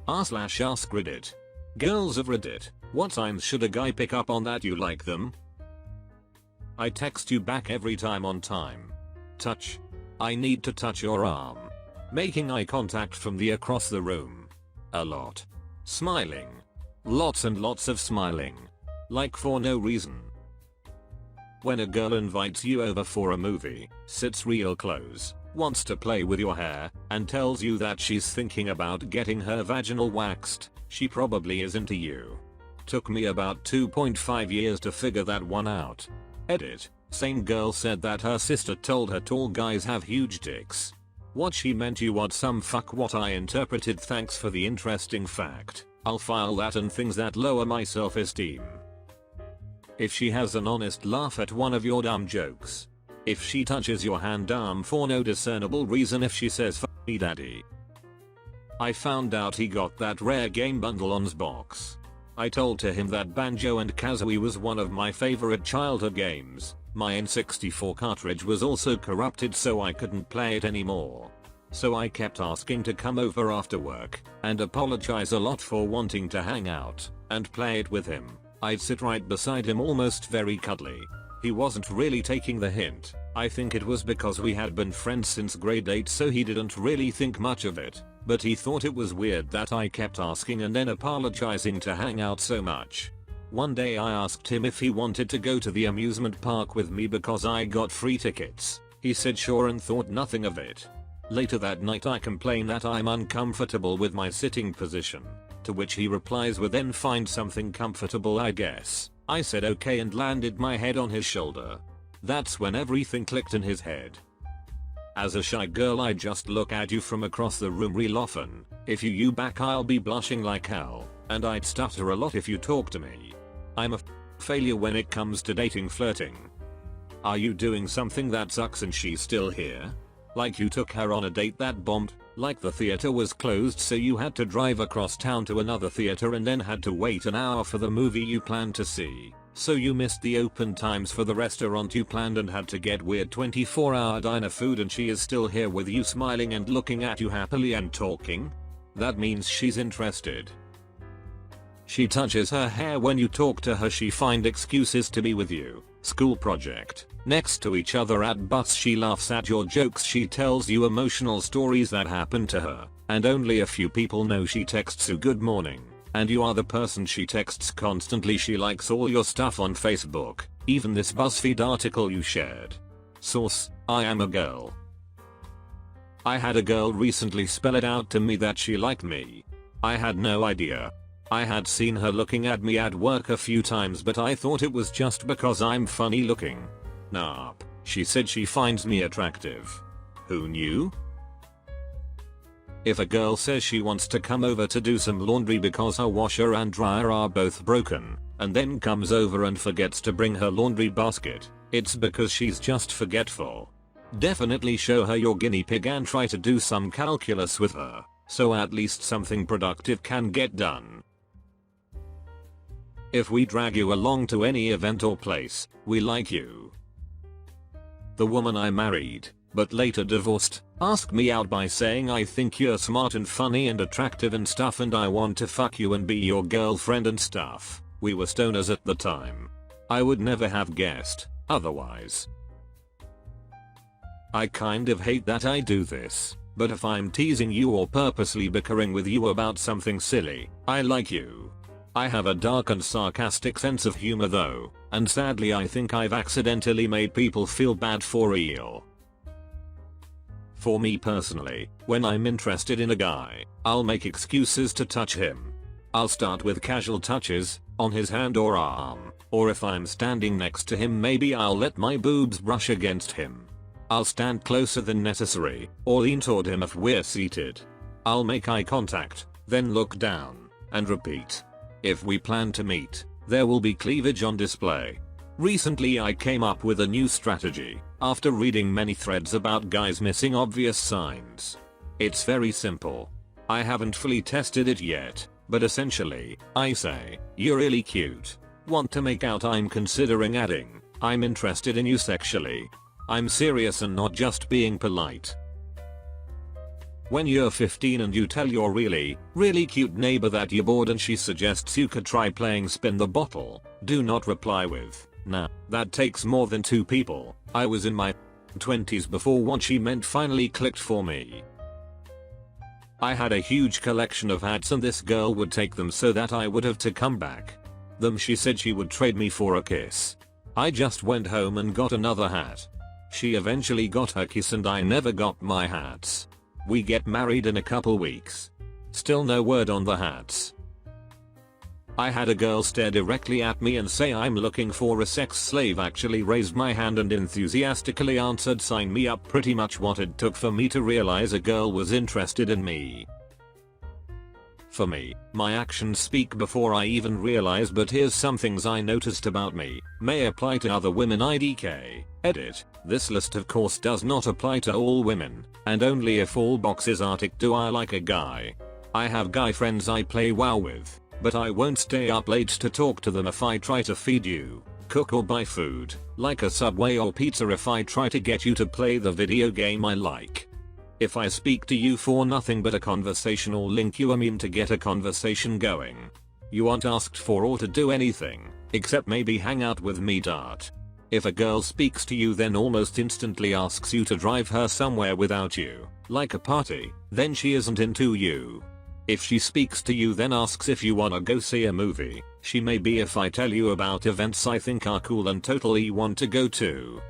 r/AskReddit. Girls of Reddit, what signs should a guy pick up on that you like them? I text you back every time on time. Touch. I need to touch your arm. Making eye contact from the across the room. A lot. Smiling. Lots and lots of smiling. Like for no reason. When a girl invites you over for a movie, sits real close, wants to play with your hair, and tells you that she's thinking about getting her vaginal waxed, she probably is into you. Took me about 2.5 years to figure that one out. Edit. Same girl said that her sister told her tall guys have huge dicks. What she meant you want some fuck what I interpreted. Thanks for the interesting fact. I'll file that and things that lower my self-esteem. If she has an honest laugh at one of your dumb jokes. If she touches your hand arm for no discernible reason. If she says fuck me daddy. I found out he got that rare game bundle on Xbox. I told to him that Banjo and Kazooie was one of my favorite childhood games. My N64 cartridge was also corrupted so I couldn't play it anymore. So I kept asking to come over after work and apologize a lot for wanting to hang out and play it with him. I'd sit right beside him almost very cuddly. He wasn't really taking the hint. I think it was because we had been friends since grade 8 so he didn't really think much of it. But he thought it was weird that I kept asking and then apologizing to hang out so much. One day I asked him if he wanted to go to the amusement park with me because I got free tickets. He said sure and thought nothing of it. Later that night I complain that I'm uncomfortable with my sitting position. To which he replies with then find something comfortable I guess. I said okay and landed my head on his shoulder. That's when everything clicked in his head. As a shy girl I just look at you from across the room real often. If you back I'll be blushing like hell. And I'd stutter a lot if you talk to me. I'm a failure when it comes to dating flirting. Are you doing something that sucks and she's still here? Like you took her on a date that bombed? Like the theater was closed so you had to drive across town to another theater and then had to wait an hour for the movie you planned to see? So you missed the open times for the restaurant you planned and had to get weird 24-hour diner food and she is still here with you smiling and looking at you happily and talking? That means she's interested. She touches her hair when you talk to her. She find excuses to be with you. School project. Next to each other at bus. She laughs at your jokes. She tells you emotional stories that happened to her. And only a few people know she texts you good morning. And you are the person she texts constantly. She likes all your stuff on Facebook. Even this BuzzFeed article you shared. Source: I am a girl. I had a girl recently spell it out to me that she liked me. I had no idea. I had seen her looking at me at work a few times but I thought it was just because I'm funny looking. Nope. She said she finds me attractive. Who knew? If a girl says she wants to come over to do some laundry because her washer and dryer are both broken, and then comes over and forgets to bring her laundry basket, it's because she's just forgetful. Definitely show her your guinea pig and try to do some calculus with her, so at least something productive can get done. If we drag you along to any event or place, we like you. The woman I married, but later divorced, asked me out by saying I think you're smart and funny and attractive and stuff and I want to fuck you and be your girlfriend and stuff. We were stoners at the time. I would never have guessed otherwise. I kind of hate that I do this, but if I'm teasing you or purposely bickering with you about something silly, I like you. I have a dark and sarcastic sense of humor though, and sadly I think I've accidentally made people feel bad for real. For me personally, when I'm interested in a guy, I'll make excuses to touch him. I'll start with casual touches, on his hand or arm, or if I'm standing next to him maybe I'll let my boobs brush against him. I'll stand closer than necessary, or lean toward him if we're seated. I'll make eye contact, then look down, and repeat. If we plan to meet, there will be cleavage on display. Recently I came up with a new strategy, after reading many threads about guys missing obvious signs. It's very simple. I haven't fully tested it yet, but essentially, I say, you're really cute. Want to make out? I'm considering adding, I'm interested in you sexually. I'm serious and not just being polite. When you're 15 and you tell your really cute neighbor that you're bored and she suggests you could try playing spin the bottle, do not reply with, nah, that takes more than 2 people. I was in my 20s before what she meant finally clicked for me. I had a huge collection of hats and this girl would take them so that I would have to come back. She said she would trade me for a kiss. I just went home and got another hat. She eventually got her kiss and I never got my hats. We get married in a couple weeks. Still no word on the hats. I had a girl stare directly at me and say I'm looking for a sex slave. Actually raised my hand and enthusiastically answered sign me up. Pretty much what it took for me to realize a girl was interested in me. For me, my actions speak before I even realize, but here's some things I noticed about me. May apply to other women. IDK. Edit. This list of course does not apply to all women, and only if all boxes are ticked do I like a guy. I have guy friends I play WoW with, but I won't stay up late to talk to them if I try to feed you, cook or buy food, like a Subway or pizza if I try to get you to play the video game I like. If I speak to you for nothing but a conversational link you mean to get a conversation going. You aren't asked for or to do anything, except maybe hang out with me. If a girl speaks to you then almost instantly asks you to drive her somewhere without you, like a party, then she isn't into you. If she speaks to you then asks if you wanna go see a movie, she may be if I tell you about events I think are cool and totally want to go to.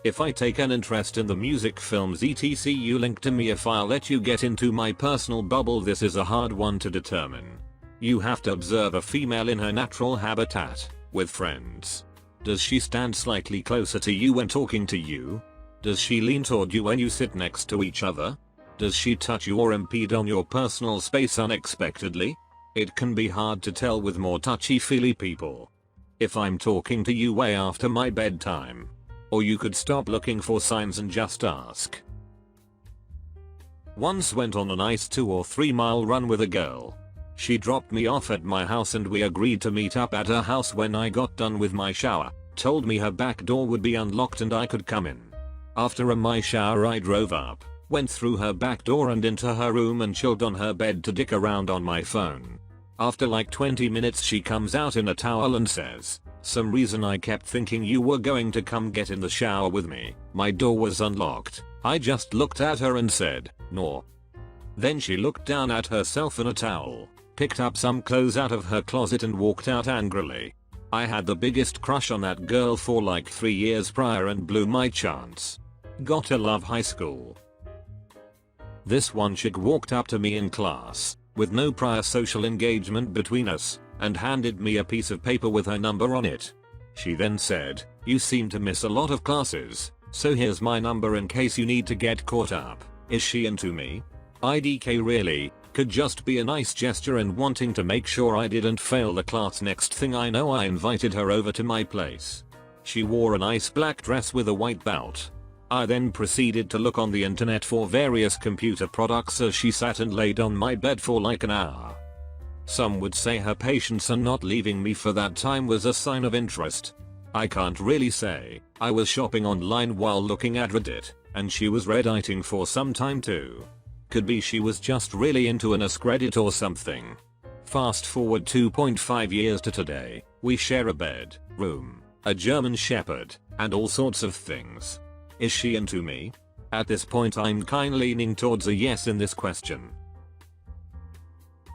If I take an interest in the music, films etc you link to me if I'll let you get into my personal bubble. This is a hard one to determine. You have to observe a female in her natural habitat, with friends. Does she stand slightly closer to you when talking to you? Does she lean toward you when you sit next to each other? Does she touch you or impede on your personal space unexpectedly? It can be hard to tell with more touchy-feely people. If I'm talking to you way after my bedtime. Or you could stop looking for signs and just ask. Once went on a nice 2 or 3 mile run with a girl. She dropped me off at my house and we agreed to meet up at her house when I got done with my shower. Told me her back door would be unlocked and I could come in. After my shower I drove up, went through her back door and into her room and chilled on her bed to dick around on my phone. After like 20 minutes she comes out in a towel and says, "Some reason I kept thinking you were going to come get in the shower with me. My door was unlocked." I just looked at her and said, "No." Then she looked down at herself in a towel, picked up some clothes out of her closet and walked out angrily. I had the biggest crush on that girl for like 3 years prior and blew my chance. Gotta love high school. This one chick walked up to me in class, with no prior social engagement between us, and handed me a piece of paper with her number on it. She then said, "You seem to miss a lot of classes, so here's my number in case you need to get caught up." Is she into me? IDK really, could just be a nice gesture and wanting to make sure I didn't fail the class. Next thing I know I invited her over to my place. She wore a nice black dress with a white belt. I then proceeded to look on the internet for various computer products as she sat and laid on my bed for like an hour. Some would say her patience and not leaving me for that time was a sign of interest. I can't really say. I was shopping online while looking at Reddit, and she was redditing for some time too. Could be she was just really into an AskReddit or something. Fast forward 2.5 years to today, we share a bed, room, a German Shepherd, and all sorts of things. Is she into me? At this point I'm kinda leaning towards a yes in this question.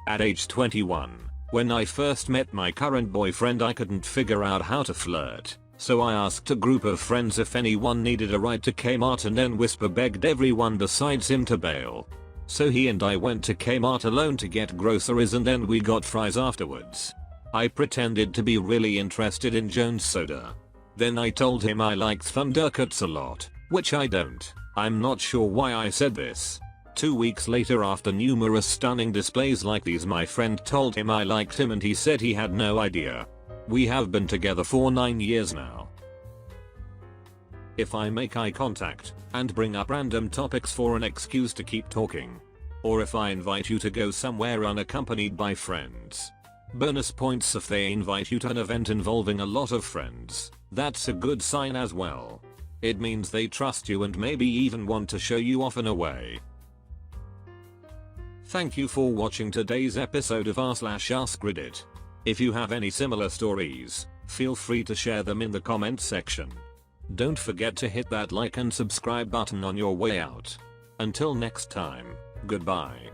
At age 21, when I first met my current boyfriend I couldn't figure out how to flirt, so I asked a group of friends if anyone needed a ride to Kmart and then whisper begged everyone besides him to bail. So he and I went to Kmart alone to get groceries and then we got fries afterwards. I pretended to be really interested in Jones Soda. Then I told him I liked Thundercats a lot, which I don't. I'm not sure why I said this. 2 weeks later, after numerous stunning displays like these, my friend told him I liked him and he said he had no idea. We have been together for 9 years now. If I make eye contact and bring up random topics for an excuse to keep talking, or if I invite you to go somewhere unaccompanied by friends. Bonus points if they invite you to an event involving a lot of friends. That's a good sign as well. It means they trust you and maybe even want to show you off in a way. Thank you for watching today's episode of r/AskReddit. If you have any similar stories, feel free to share them in the comments section. Don't forget to hit that like and subscribe button on your way out. Until next time, goodbye.